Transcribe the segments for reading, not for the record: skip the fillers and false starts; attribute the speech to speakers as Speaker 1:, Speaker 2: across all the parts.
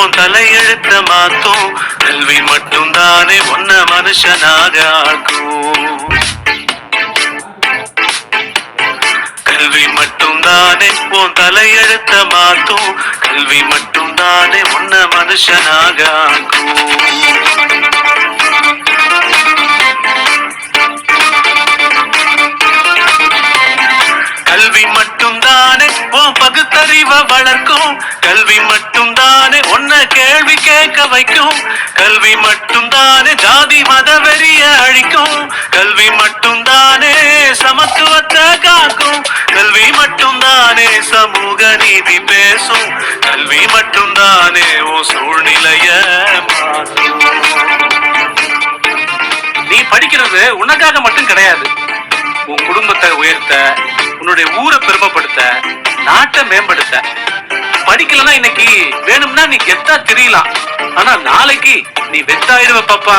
Speaker 1: உன் தலையெழுத்த மாத்தும். கல்வி மட்டும் தானே உன்ன மனுஷனாக ஆக்கும். கல்வி மட்டும் தானே உன் தலையெழுத்த மாத்தும். கல்வி மட்டும் தானே உன்ன மனுஷனாக ஆக்கும். கல்வி மட்டும் தானே உன் பகுத்தறிவை வளர்க்கும். கல்வி மட்டும் தானே உன்னை கேள்வி கேட்க வைக்கும். கல்வி மட்டும் தானே ஜாதி மத வெறிய அழிக்கும். கல்வி மட்டும் தானே சமத்துவத்தை காக்கும். கல்வி மட்டும் தானே சமூக நீதி பேசும். கல்வி மட்டும் தானே உன் சூழ்நிலைய மாற்றும். நீ படிக்கிறது உனக்காக மட்டும் கிடையாது. உன் குடும்பத்தை உயர்த்த, உன்னுடைய ஊரை பெருமைப்படுத்த, நாட்டை மேம்படுத்த. படிக்கலன்னா இன்னைக்கு வேணும்னா நீ கெத்தா தெரியலாம், ஆனா நாளைக்கு நீ வெத்தாயிடுவ பாப்பா.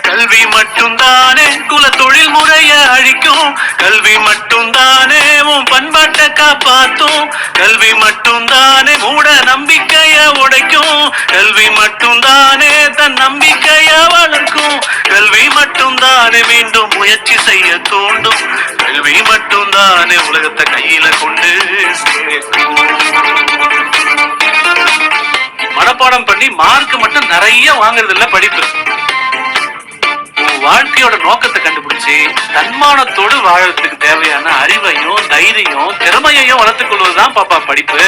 Speaker 1: கல்வி மட்டும் தானே குல தொழில் முறைய அழிக்கும். கல்வி மட்டும் தானே உன் பண்பாட்டை காப்பாத்தும். கல்வி மட்டும் தானே மூட நம்பிக்கைய உடைக்கும். கல்வி மட்டும் தானே தன் நம்பிக்கைய வளர்க்கும். கல்வி மட்டும் தானே மீண்டும் முயற்சி செய்ய தூண்டும். கல்வி மட்டும் தானே உலகத்தை கையில கொண்டு சேர்க்கும். மனப்பாடம் பண்ணி மார்க் மட்டும் நிறைய வாங்குறது இல்ல படிப்பு. வாழ்க்கையோட நோக்கத்தை கண்டுபிடிச்சு தன்மானத்தோடு வாழறதுக்கு தேவையான அறிவையும் தைரியம் திறமையையும் வளர்த்துக் கொள்வதுதான் பாப்பா படிப்பு.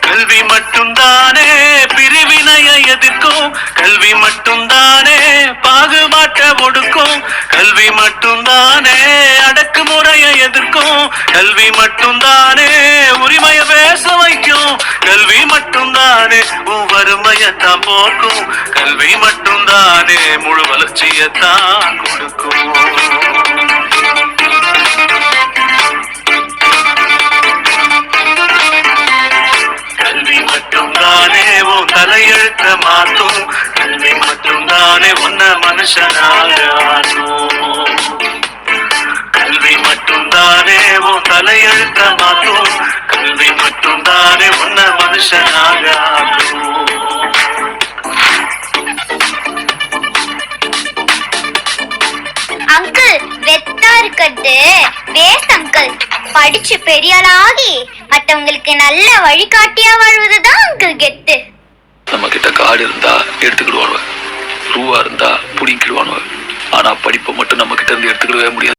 Speaker 1: கல்வி மட்டும் தானே பிரிவினையை எதிர்க்கும். கல்வி மட்டும் தானே பாகுபாட்டை ஒடுக்கும். கல்வி மட்டும் தானே அடக்குமுறையை எதிர்க்கும். கல்வி மட்டும் தானே உரிமைய பேச வைக்கும். கல்வி மட்டும் தானே வறுமையத்தான் போக்கும். கல்வி மட்டும் தானே முழு வளர்ச்சியத்தான் கொடுக்கும். கல்வி மட்டும் தானே உன் தலையெழுத்த மாத்தும். கல்வி மட்டும் தானே உன்ன மனுஷனாக ஆக்கும். கல்வி மட்டும் தானே உன் தலையெழுத்த மாத்தும். கல்வி மட்டும் தானே உன்ன மனுஷனாக ஆக்கும்.
Speaker 2: அங்கிள், வெத்தா இருக்கிறது வேஸ்ட் அங்கிள். படிச்சு பெரியாளாகி மற்றவங்களுக்கு நல்ல வழிகாட்டியா வாழ்வதுதான் அங்கிள் கெத்து.
Speaker 3: நம்ம கிட்ட காடு இருந்தா எடுத்துக்கிடுவானுவ, ரூவா இருந்தா புடிங்கிடுவானுவ. ஆனா படிப்பை மட்டும் நம்ம கிட்ட இருந்து எடுத்துக்கிடவே முடியாது.